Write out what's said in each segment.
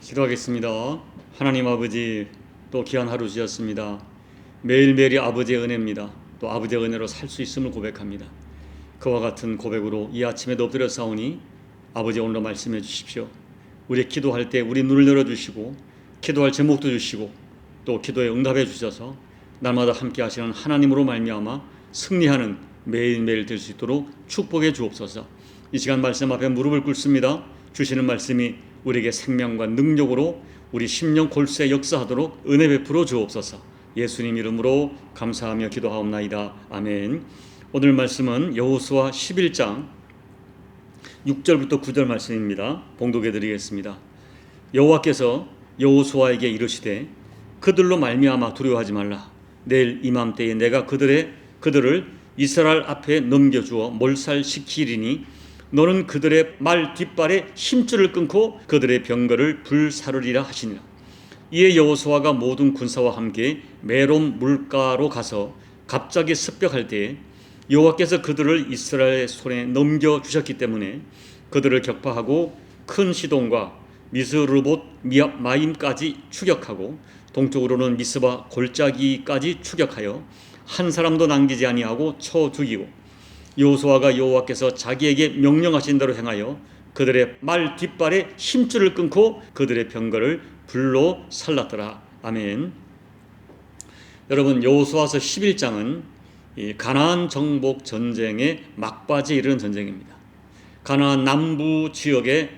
기도하겠습니다. 하나님 아버지, 또 귀한 하루 주셨습니다. 매일매일이 아버지의 은혜입니다. 또 아버지의 은혜로 살 수 있음을 고백합니다. 그와 같은 고백으로 이 아침에도 엎드려 싸우니 아버지 오늘도 말씀해 주십시오. 우리 기도할 때 우리 눈을 열어주시고 기도할 제목도 주시고 또 기도에 응답해 주셔서 날마다 함께 하시는 하나님으로 말미암아 승리하는 매일매일 될 수 있도록 축복해 주옵소서. 이 시간 말씀 앞에 무릎을 꿇습니다. 주시는 말씀이 우리에게 생명과 능력으로 우리 심령 골수에 역사하도록 은혜 베풀어 주옵소서. 예수님 이름으로 감사하며 기도하옵나이다. 아멘. 오늘 말씀은 여호수아 11장 6절부터 9절 말씀입니다. 봉독해 드리겠습니다. 여호와께서 여호수아에게 이르시되 그들로 말미암아 두려워하지 말라. 내일 이맘때에 내가 그들을 이스라엘 앞에 넘겨주어 몰살시키리니 너는 그들의 말 뒷발에 힘줄을 끊고 그들의 병거를 불사르리라 하시니라. 이에 여호수아가 모든 군사와 함께 메롬 물가로 가서 갑자기 습벽할 때에 여호와께서 그들을 이스라엘의 손에 넘겨주셨기 때문에 그들을 격파하고 큰 시돈과 미스르봇 마임까지 추격하고 동쪽으로는 미스바 골짜기까지 추격하여 한 사람도 남기지 아니하고 쳐 죽이고 여호수아가 여호와께서 자기에게 명령하신 대로 행하여 그들의 말 뒷발에 힘줄을 끊고 그들의 병거를 불로 살랐더라. 아멘. 여러분, 여호수아서 11장은 가나안 정복 전쟁의 막바지에 이르는 전쟁입니다. 가나안 남부 지역을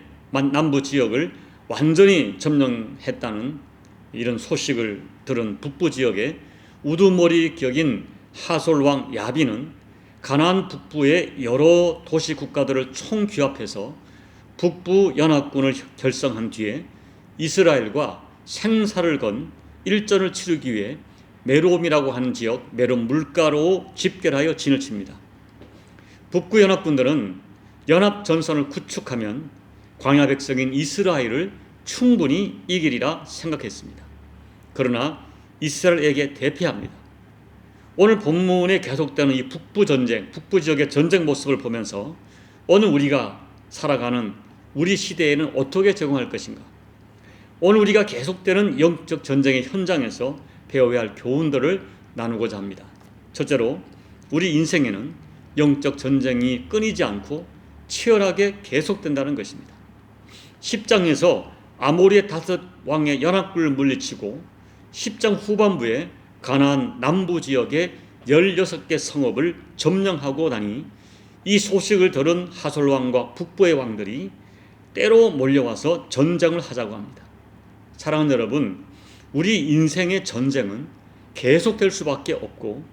완전히 점령했다는 이런 소식을 들은 북부 지역의 우두머리 격인 하솔 왕 야빈은 가나안 북부의 여러 도시 국가들을 총규합해서 북부 연합군을 결성한 뒤에 이스라엘과 생사를 건 일전을 치르기 위해 메롬이라고 하는 지역 메롬 물가로 집결하여 진을 칩니다. 북부 연합군들은 연합 전선을 구축하면 광야 백성인 이스라엘을 충분히 이기리라 생각했습니다. 그러나 이스라엘에게 대패합니다. 오늘 본문에 계속되는 이 북부 지역의 전쟁 모습을 보면서 오늘 우리가 살아가는 우리 시대에는 어떻게 적응할 것인가? 오늘 우리가 계속되는 영적 전쟁의 현장에서 배워야 할 교훈들을 나누고자 합니다. 첫째로 우리 인생에는 영적 전쟁이 끊이지 않고 치열하게 계속된다는 것입니다. 10장에서 아모리의 5 왕의 연합군을 물리치고 10장 후반부에 가나안 남부 지역의 16개 성읍을 점령하고 나니 이 소식을 들은 하솔 왕과 북부의 왕들이 때로 몰려와서 전쟁을 하자고 합니다. 사랑하는 여러분, 우리 인생의 전쟁은 계속될 수밖에 없고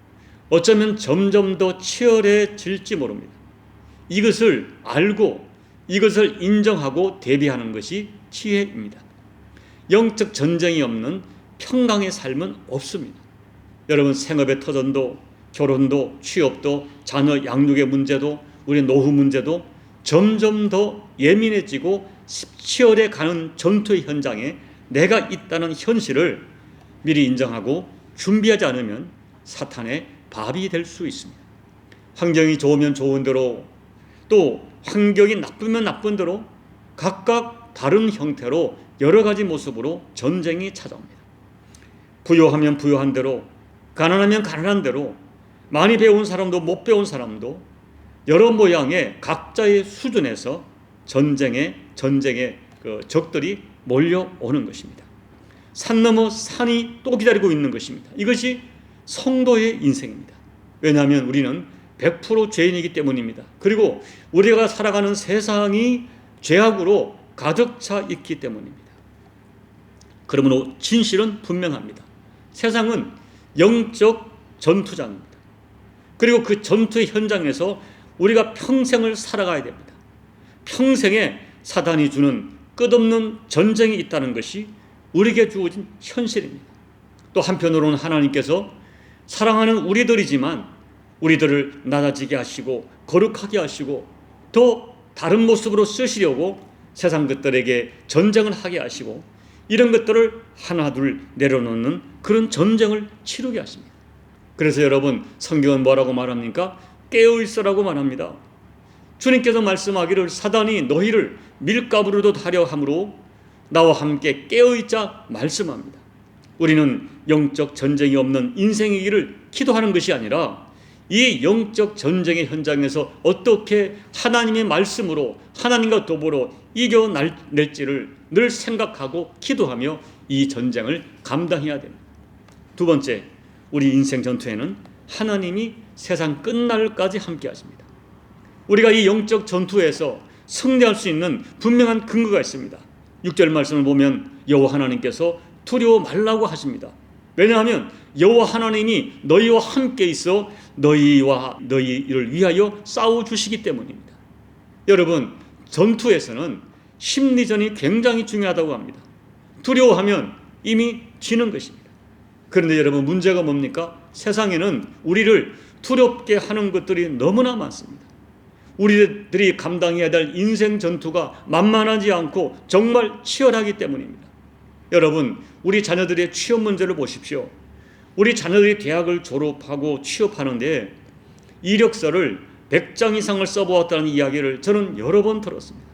어쩌면 점점 더 치열해질지 모릅니다. 이것을 알고 이것을 인정하고 대비하는 것이 지혜입니다. 영적 전쟁이 없는 평강의 삶은 없습니다. 여러분, 생업의 터전도 결혼도 취업도 자녀 양육의 문제도 우리 노후 문제도 점점 더 예민해지고 치열해 가는 전투의 현장에 내가 있다는 현실을 미리 인정하고 준비하지 않으면 사탄의 밥이 될 수 있습니다. 환경이 좋으면 좋은 대로 또 환경이 나쁘면 나쁜 대로 각각 다른 형태로 여러 가지 모습으로 전쟁이 찾아옵니다. 부유하면 부유한 대로 가난하면 가난한 대로 많이 배운 사람도 못 배운 사람도 여러 모양의 각자의 수준에서 전쟁의 적들이 몰려오는 것입니다. 산 넘어 산이 또 기다리고 있는 것입니다. 이것이 성도의 인생입니다. 왜냐하면 우리는 100% 죄인이기 때문입니다. 그리고 우리가 살아가는 세상이 죄악으로 가득 차 있기 때문입니다. 그러므로 진실은 분명합니다. 세상은 영적 전투장입니다. 그리고 그 전투의 현장에서 우리가 평생을 살아가야 됩니다. 평생에 사단이 주는 끝없는 전쟁이 있다는 것이 우리에게 주어진 현실입니다. 또 한편으로는 하나님께서 사랑하는 우리들이지만 우리들을 낮아지게 하시고 거룩하게 하시고 더 다른 모습으로 쓰시려고 세상 것들에게 전쟁을 하게 하시고 이런 것들을 하나둘 내려놓는 그런 전쟁을 치르게 하십니다. 그래서 여러분, 성경은 뭐라고 말합니까? 깨어있으라고 말합니다. 주님께서 말씀하기를 사단이 너희를 밀가부르듯 하려 함으로 나와 함께 깨어있자 말씀합니다. 우리는 영적 전쟁이 없는 인생이기를 기도하는 것이 아니라 이 영적 전쟁의 현장에서 어떻게 하나님의 말씀으로 하나님과 더불어 이겨낼지를 늘 생각하고 기도하며 이 전쟁을 감당해야 됩니다. 두 번째, 우리 인생 전투에는 하나님이 세상 끝날까지 함께 하십니다. 우리가 이 영적 전투에서 승리할 수 있는 분명한 근거가 있습니다. 6절 말씀을 보면 여호와 하나님께서 두려워 말라고 하십니다. 왜냐하면 여호와 하나님이 너희와 함께 있어 너희와 너희를 위하여 싸워주시기 때문입니다. 여러분, 전투에서는 심리전이 굉장히 중요하다고 합니다. 두려워하면 이미 지는 것입니다. 그런데 여러분, 문제가 뭡니까? 세상에는 우리를 두렵게 하는 것들이 너무나 많습니다. 우리들이 감당해야 될 인생 전투가 만만하지 않고 정말 치열하기 때문입니다. 여러분, 우리 자녀들의 취업 문제를 보십시오. 우리 자녀들이 대학을 졸업하고 취업하는데 이력서를 100장 이상을 써보았다는 이야기를 저는 여러 번 들었습니다.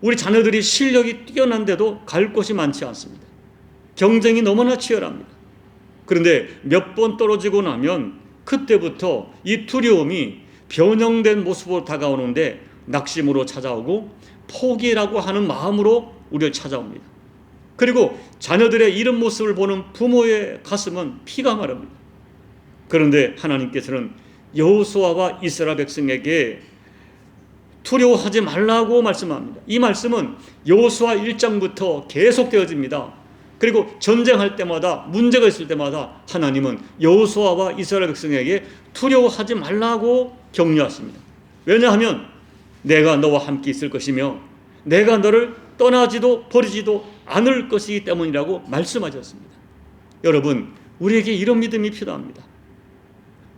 우리 자녀들이 실력이 뛰어난데도 갈 곳이 많지 않습니다. 경쟁이 너무나 치열합니다. 그런데 몇 번 떨어지고 나면 그때부터 이 두려움이 변형된 모습으로 다가오는데 낙심으로 찾아오고 포기라고 하는 마음으로 우리를 찾아옵니다. 그리고 자녀들의 이런 모습을 보는 부모의 가슴은 피가 마릅니다. 그런데 하나님께서는 여호수아와 이스라엘 백성에게 두려워하지 말라고 말씀합니다. 이 말씀은 여호수아 1장부터 계속되어집니다. 그리고 전쟁할 때마다 문제가 있을 때마다 하나님은 여호수아와 이스라엘 백성에게 두려워하지 말라고 격려하십니다. 왜냐하면 내가 너와 함께 있을 것이며 내가 너를 떠나지도 버리지도 않을 것이기 때문이라고 말씀하셨습니다. 여러분, 우리에게 이런 믿음이 필요합니다.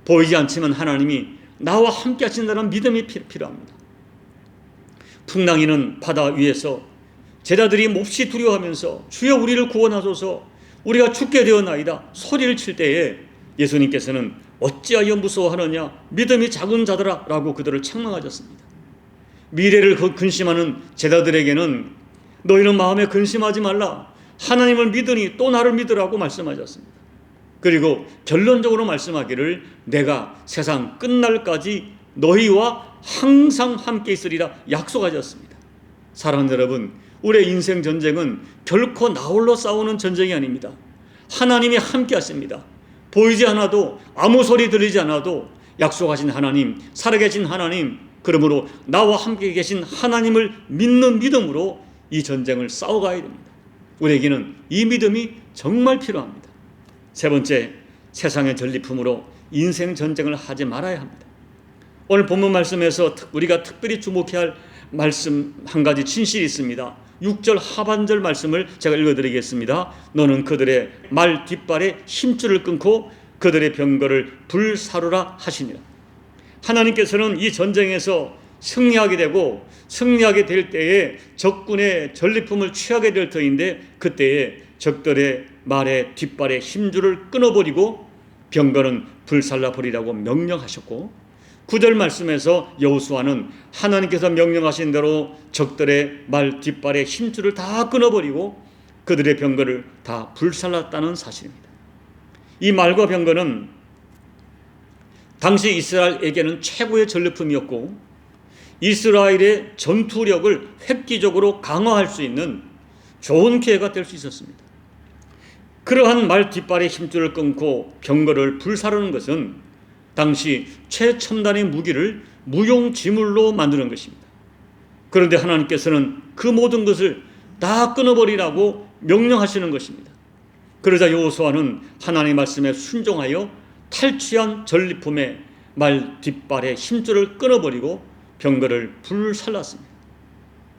보이지 않지만 하나님이 나와 함께 하신다는 믿음이 필요합니다. 풍랑이는 바다 위에서 제자들이 몹시 두려워하면서 주여 우리를 구원하소서 우리가 죽게 되었나이다 소리를 칠 때에 예수님께서는 어찌하여 무서워하느냐 믿음이 작은 자들아 라고 그들을 책망하셨습니다. 미래를 근심하는 제자들에게는 너희는 마음에 근심하지 말라 하나님을 믿으니 또 나를 믿으라고 말씀하셨습니다. 그리고 결론적으로 말씀하기를 내가 세상 끝날까지 너희와 항상 함께 있으리라 약속하셨습니다. 사랑하는 여러분, 우리의 인생 전쟁은 결코 나 홀로 싸우는 전쟁이 아닙니다. 하나님이 함께 하십니다. 보이지 않아도 아무 소리 들리지 않아도 약속하신 하나님, 살아계신 하나님, 그러므로 나와 함께 계신 하나님을 믿는 믿음으로 이 전쟁을 싸워가야 됩니다. 우리에게는 이 믿음이 정말 필요합니다. 세 번째, 세상의 전리품으로 인생 전쟁을 하지 말아야 합니다. 오늘 본문 말씀에서 우리가 특별히 주목해야 할 말씀 한 가지 진실이 있습니다. 6절 하반절 말씀을 제가 읽어드리겠습니다. 너는 그들의 말 뒷발에 힘줄을 끊고 그들의 병거를 불사르라 하시니라. 하나님께서는 이 전쟁에서 승리하게 되고 승리하게 될 때에 적군의 전리품을 취하게 될 터인데 그때에 적들의 말의 뒷발에 힘줄을 끊어버리고 병거는 불살라 버리라고 명령하셨고 9절 말씀에서 여호수아는 하나님께서 명령하신 대로 적들의 말 뒷발에 힘줄을 다 끊어버리고 그들의 병거를 다 불살랐다는 사실입니다. 이 말과 병거는 당시 이스라엘에게는 최고의 전리품이었고 이스라엘의 전투력을 획기적으로 강화할 수 있는 좋은 기회가 될 수 있었습니다. 그러한 말 뒷발에 힘줄을 끊고 병거를 불사르는 것은 당시 최첨단의 무기를 무용지물로 만드는 것입니다. 그런데 하나님께서는 그 모든 것을 다 끊어버리라고 명령하시는 것입니다. 그러자 여호수아는 하나님의 말씀에 순종하여 탈취한 전리품의 말 뒷발에 힘줄을 끊어버리고 병거를 불살랐습니다.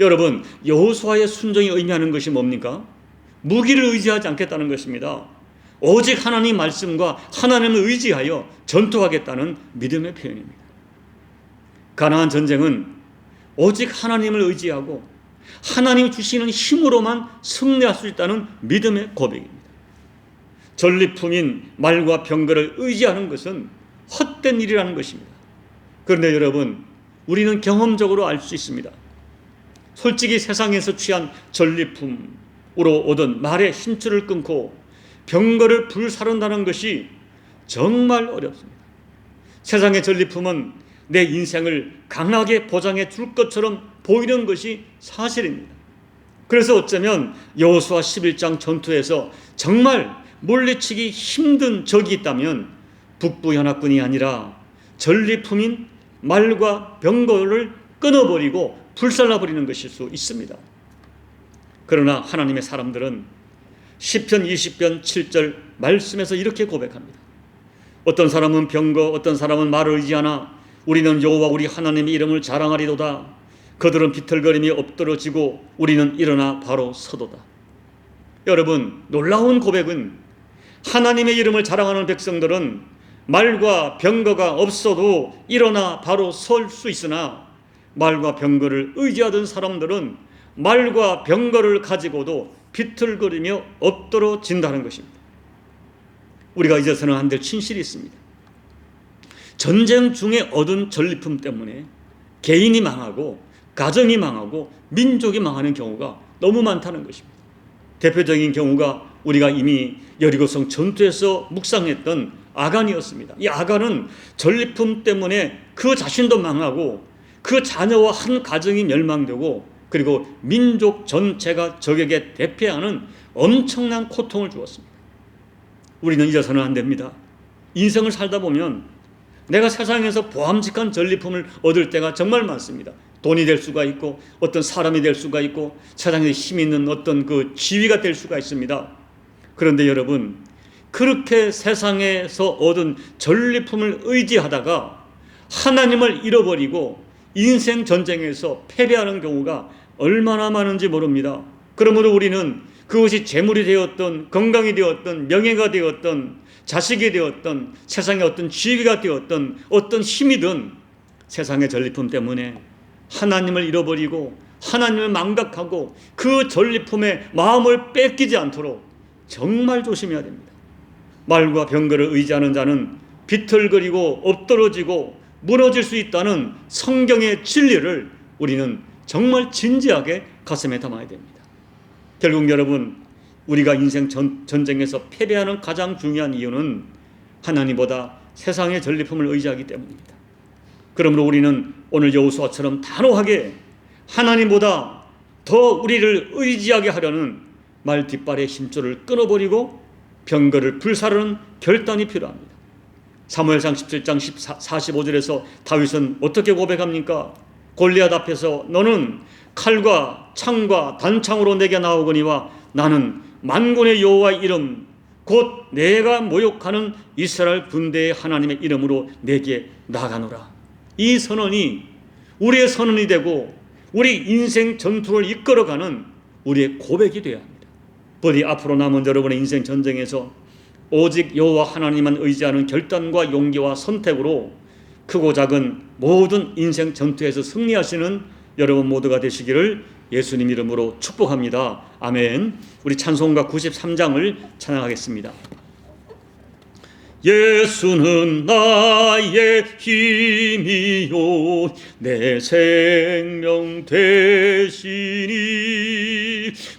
여러분, 여호수아의 순종이 의미하는 것이 뭡니까? 무기를 의지하지 않겠다는 것입니다. 오직 하나님 말씀과 하나님을 의지하여 전투하겠다는 믿음의 표현입니다. 가나안 전쟁은 오직 하나님을 의지하고 하나님이 주시는 힘으로만 승리할 수 있다는 믿음의 고백입니다. 전리품인 말과 병거를 의지하는 것은 헛된 일이라는 것입니다. 그런데 여러분, 우리는 경험적으로 알 수 있습니다. 솔직히 세상에서 취한 전리품으로 얻은 말의 힘줄을 끊고 병거를 불사른다는 것이 정말 어렵습니다. 세상의 전리품은 내 인생을 강하게 보장해 줄 것처럼 보이는 것이 사실입니다. 그래서 어쩌면 여호수아 11장 전투에서 정말 물리치기 힘든 적이 있다면 북부 연합군이 아니라 전리품인 말과 병거를 끊어버리고 불살라버리는 것일 수 있습니다. 그러나 하나님의 사람들은 시편 20편 7절 말씀에서 이렇게 고백합니다. 어떤 사람은 병거, 어떤 사람은 말을 의지하나 우리는 여호와 우리 하나님의 이름을 자랑하리도다. 그들은 비틀거림이 엎드러지고 우리는 일어나 바로 서도다. 여러분, 놀라운 고백은 하나님의 이름을 자랑하는 백성들은 말과 병거가 없어도 일어나 바로 설 수 있으나 말과 병거를 의지하던 사람들은 말과 병거를 가지고도 비틀거리며 엎드러진다는 것입니다. 우리가 잊어서는 안 될 진실이 있습니다. 전쟁 중에 얻은 전리품 때문에 개인이 망하고 가정이 망하고 민족이 망하는 경우가 너무 많다는 것입니다. 대표적인 경우가 우리가 이미 여리고성 전투에서 묵상했던 아간이었습니다. 이 아간은 전리품 때문에 그 자신도 망하고 그 자녀와 한 가정이 멸망되고 그리고 민족 전체가 적에게 대피하는 엄청난 고통을 주었습니다. 우리는 잊어서는 안 됩니다. 인생을 살다 보면 내가 세상에서 보람직한 전리품을 얻을 때가 정말 많습니다. 돈이 될 수가 있고 어떤 사람이 될 수가 있고 세상에 힘 있는 어떤 그 지위가 될 수가 있습니다. 그런데 여러분, 그렇게 세상에서 얻은 전리품을 의지하다가 하나님을 잃어버리고 인생 전쟁에서 패배하는 경우가 얼마나 많은지 모릅니다. 그러므로 우리는 그것이 재물이 되었던 건강이 되었던 명예가 되었던 자식이 되었던 세상의 어떤 지위가 되었던 어떤 힘이든 세상의 전리품 때문에 하나님을 잃어버리고 하나님을 망각하고 그 전리품에 마음을 뺏기지 않도록 정말 조심해야 됩니다. 말과 병거를 의지하는 자는 비틀거리고 엎드러지고 무너질 수 있다는 성경의 진리를 우리는 정말 진지하게 가슴에 담아야 됩니다. 결국 여러분, 우리가 인생 전쟁에서 패배하는 가장 중요한 이유는 하나님보다 세상의 전리품을 의지하기 때문입니다. 그러므로 우리는 오늘 여호수아처럼 단호하게 하나님보다 더 우리를 의지하게 하려는 말 뒷발의 힘줄을 끊어버리고 병거를 불사르는 결단이 필요합니다. 사무엘상 17장 45절에서 다윗은 어떻게 고백합니까? 골리앗 앞에서 너는 칼과 창과 단창으로 내게 나오거니와 나는 만군의 여호와의 이름 곧 내가 모욕하는 이스라엘 군대의 하나님의 이름으로 내게 나가노라. 이 선언이 우리의 선언이 되고 우리 인생 전투를 이끌어가는 우리의 고백이 되어야 합니다. 부디 앞으로 남은 여러분의 인생 전쟁에서 오직 여호와 하나님만 의지하는 결단과 용기와 선택으로 크고 작은 모든 인생 전투에서 승리하시는 여러분 모두가 되시기를 예수님 이름으로 축복합니다. 아멘. 우리 찬송가 93장을 찬양하겠습니다. 예수는 나의 힘이요 내 생명 되시니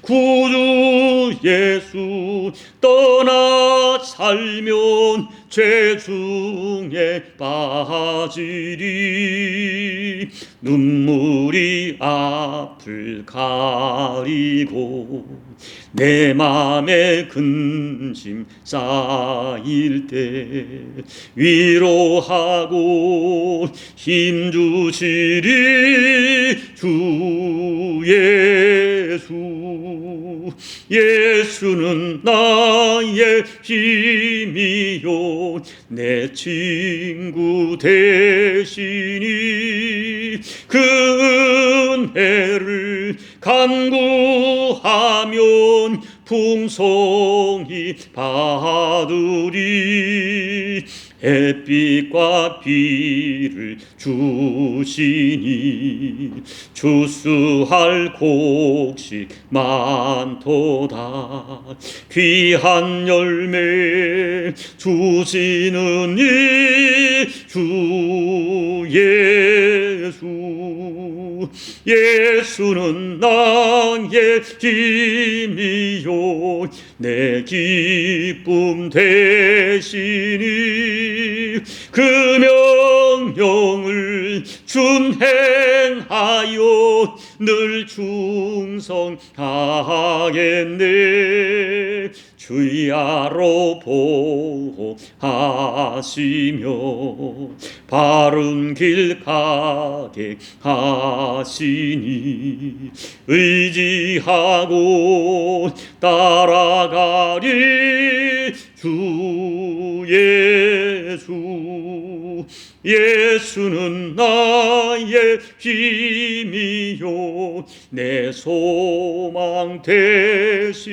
구주 예수 떠나 살면 죄 중에 빠지리 눈물이 앞을 가리고 내 맘에 근심 쌓일 때 위로하고 힘주시리 주 예수 예수는 나의 힘이요 내 친구 되시니 그 은혜를 간구하면 풍성히 받으리 햇빛과 비를 주시니 주수할 곡식 많도다 귀한 열매 주시는 이 주 예수 예수는 나의 힘이요 내 기쁨 되시니 그 명령을 준행하여 늘 충성하겠네. 주야로 보호하시며 바른 길 가게 하시니 의지하고 따라가리 주 예수. 예수는 나의 힘이요 내 소망 되시니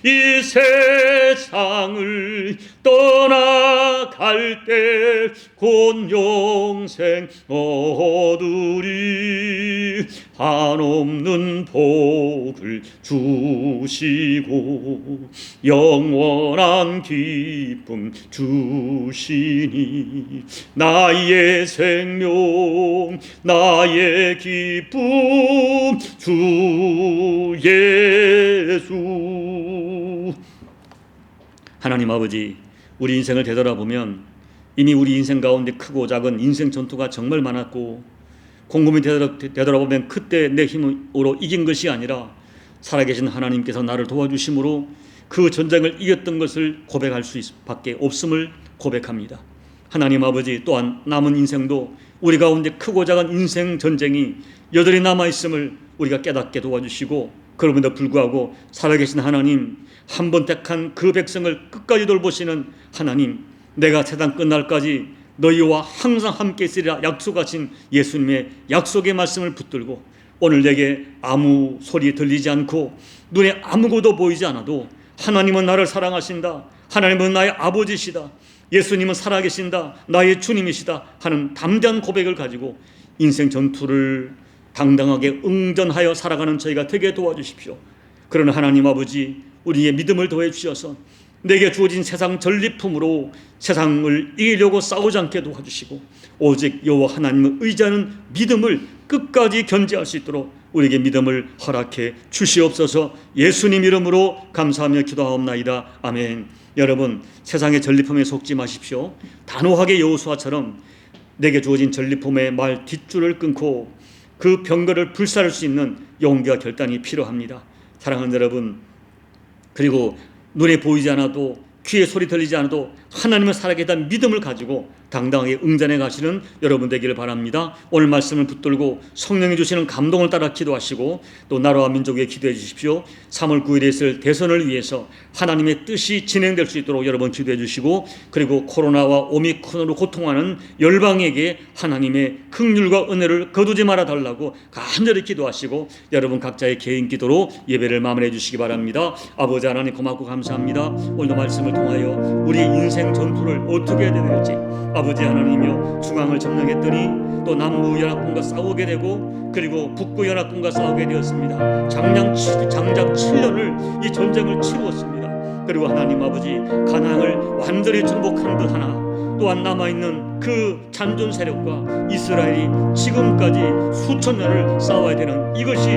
이 세상을 떠나갈 때 곧 영생 얻으리. 한없는 복을 주시고 영원한 기쁨 주시니 나의 생명 나의 기쁨 주 예수. 하나님 아버지, 우리 인생을 되돌아보면 이미 우리 인생 가운데 크고 작은 인생 전투가 정말 많았고, 곰곰이 되돌아보면 그때 내 힘으로 이긴 것이 아니라 살아계신 하나님께서 나를 도와주심으로 그 전쟁을 이겼던 것을 고백할 수밖에 없음을 고백합니다. 하나님 아버지, 또한 남은 인생도 우리 가운데 크고 작은 인생 전쟁이 여전히 남아있음을 우리가 깨닫게 도와주시고, 그럼에도 불구하고 살아계신 하나님, 한 번 택한 그 백성을 끝까지 돌보시는 하나님, 내가 세상 끝날까지 너희와 항상 함께 있으리라 약속하신 예수님의 약속의 말씀을 붙들고, 오늘 내게 아무 소리 들리지 않고 눈에 아무것도 보이지 않아도 하나님은 나를 사랑하신다, 하나님은 나의 아버지시다, 예수님은 살아계신다, 나의 주님이시다 하는 담대한 고백을 가지고 인생 전투를 당당하게 응전하여 살아가는 저희가 되게 도와주십시오. 그러나 하나님 아버지, 우리의 믿음을 더해 주셔서 내게 주어진 세상 전리품으로 세상을 이기려고 싸우지 않게 도와주시고, 오직 여호와 하나님을 의지하는 믿음을 끝까지 견지할 수 있도록 우리에게 믿음을 허락해 주시옵소서. 예수님 이름으로 감사하며 기도하옵나이다. 아멘. 여러분, 세상의 전리품에 속지 마십시오. 단호하게 여호수아처럼 내게 주어진 전리품의 말 뒷줄을 끊고 그 병거를 불살할 수 있는 용기와 결단이 필요합니다. 사랑하는 여러분, 그리고 눈에 보이지 않아도 귀에 소리 들리지 않아도 하나님을 살아계신 믿음을 가지고 당당하게 응전해 가시는 여러분 되기를 바랍니다. 오늘 말씀을 붙들고 성령이 주시는 감동을 따라 기도하시고, 또 나라와 민족 위해 기도해 주십시오. 3월 9일에 있을 대선을 위해서 하나님의 뜻이 진행될 수 있도록 여러분 기도해 주시고, 그리고 코로나와 오미크론으로 고통하는 열방에게 하나님의 긍휼과 은혜를 거두지 말아 달라고 간절히 기도하시고, 여러분 각자의 개인 기도로 예배를 마무리해 주시기 바랍니다. 아버지 하나님, 고맙고 감사합니다. 오늘 말씀을 통하여 우리의 인생 전투를 어떻게 해야 될지 아버지 하나님이여, 중앙을 점령했더니 또 남부 연합군과 싸우게 되고, 그리고 북부 연합군과 싸우게 되었습니다. 장작 7년을 이 전쟁을 치루었습니다. 그리고 하나님 아버지, 가나안을 완전히 정복한 듯 하나, 또한 남아있는 그 잔존 세력과 이스라엘이 지금까지 수천 년을 싸워야 되는 이것이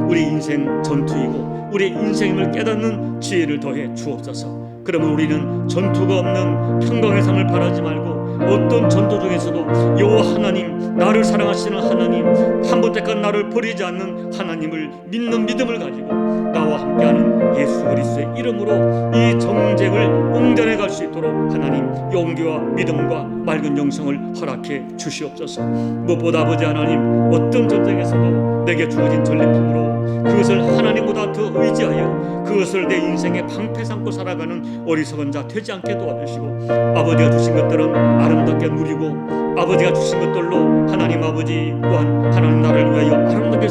우리 인생 전투이고 우리 인생임을 깨닫는 지혜를 더해 주옵소서. 그러면 우리는 전투가 없는 평강의 삶을 바라지 말고 어떤 전투 중에서도 여호와 하나님, 나를 사랑하시는 하나님, 한 번 택한 나를 버리지 않는 하나님을 믿는 믿음을 가지고 나와 함께하는 예수 그리스도의 이름으로 이 전쟁을 응전해 갈 수 있도록 하나님 용기와 믿음과 맑은 영성을 허락해 주시옵소서. 무엇보다 아버지 하나님, 어떤 전쟁에서도 내게 주어진 전리품으로 그것을 하나님보다 더 의지하여 그것을 내 인생의 방패 삼고 살아가는 어리석은 자 되지 않게 도와주시고, 아버지가 주신 것들은 아름답게 누리고 아버지가 주신 것들로 하나님 아버지 또한 하나님 나라를 위하여 아름답게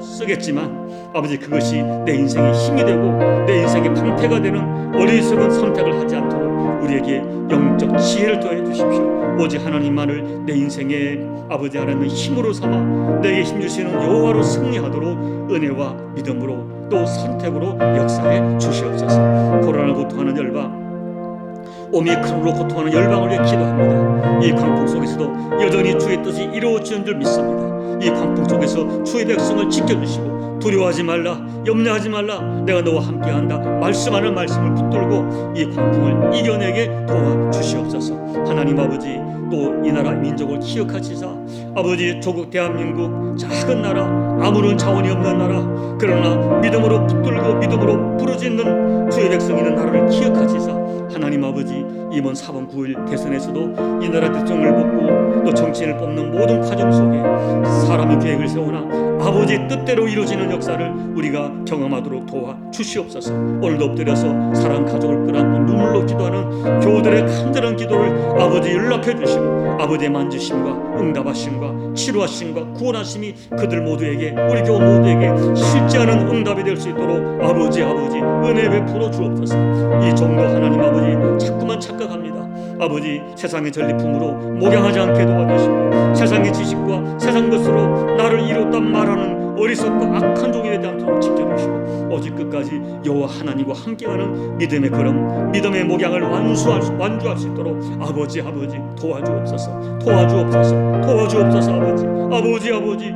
쓰겠지만 아버지, 그것이 내 인생의 힘이 되고 내 인생의 방패가 되는 어리석은 선택을 하지 않도록 우리에게 영적 지혜를 더해 주십시오. 오직 하나님만을 내 인생의 아버지 하나님의 힘으로 삼아 내게 힘주시는 여호와로 승리하도록 은혜와 믿음으로 또 선택으로 역사해 주시옵소서. 코로나로 고통하는 열방, 오미크론으로 고통하는 열방을 위해 기도합니다. 이 광풍 속에서도 여전히 주의 뜻이 이루어지는 줄 믿습니다. 이 광풍 속에서 주의 백성을 지켜주시고 두려워하지 말라, 염려하지 말라, 내가 너와 함께한다 말씀하는 말씀을 붙들고 이 광풍을 이겨내게 도와주시옵소서. 하나님 아버지, 또 이 나라 민족을 기억하시사 아버지, 조국 대한민국 작은 나라, 아무런 자원이 없는 나라, 그러나 믿음으로 붙들고 믿음으로 부르짖는 주의 백성 있는 나라를 기억하시사 하나님 아버지, 이번 4번 9일 대선에서도 이 나라 대통령을 뽑고 또 정치인을 뽑는 모든 과정 속에 사람의 계획을 세우나 아버지 뜻대로 이루어지는 역사를 우리가 경험하도록 도와주시옵소서. 오늘도 엎드려서 사랑 가족을 끌어안고 눈물로 기도하는 교우들의 간절한 기도를 아버지 연락해 주시고 아버지의 만지심과 응답하심과 치료하심과 구원하심이 그들 모두에게, 우리 교우 모두에게 실제하는 응답이 될 수 있도록 아버지 은혜 베풀어 주옵소서. 이 종도 하나님 아버지 자꾸만 착각합니다. 아버지, 세상의 전리품으로 목양하지 않게 도와주시고 세상의 지식과 세상 것으로 나를 이뤘다 말하는 어리석고 악한 종이 되지 않도록 지켜주시고 오직 끝까지 여호와 하나님과 함께하는 믿음의 걸음, 믿음의 목양을 완주할 수 있도록 아버지 도와주옵소서. 도와주옵소서. 아버지